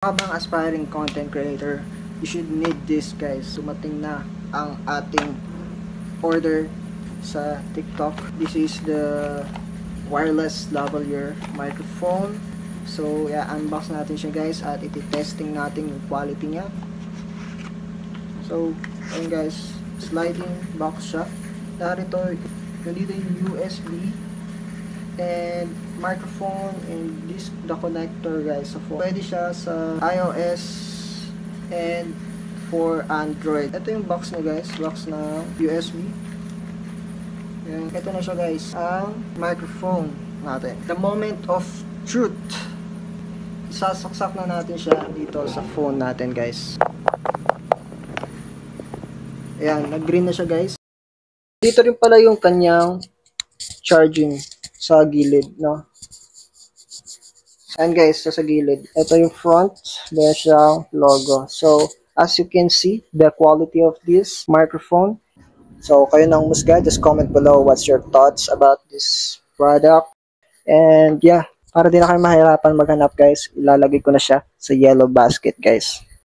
Habang aspiring content creator, you should need this guys. Sumating na ang ating order sa TikTok. This is the wireless lavalier microphone. So, unbox natin siya guys at iti-testing natin yung quality niya. So, ayun guys, sliding box siya. Narito, nandito yung USB and microphone and this the connector guys. So, pwede siya sa iOS and for Android. Ito yung box niya guys, box na USB. Yan. Ito na siya guys, ang microphone natin. The moment of truth. Isasaksak na natin siya dito sa phone natin guys. Ayan, nag-green na siya guys. Dito rin pala yung kanyang charging sa gilid, no? And guys, sa gilid. Ito yung front, meron siyang logo. So, as you can see, the quality of this microphone. So, kayo nang musga, just comment below what's your thoughts about this product. And yeah, para di na kayo mahirapan maghanap guys, ilalagay ko na siya sa yellow basket guys.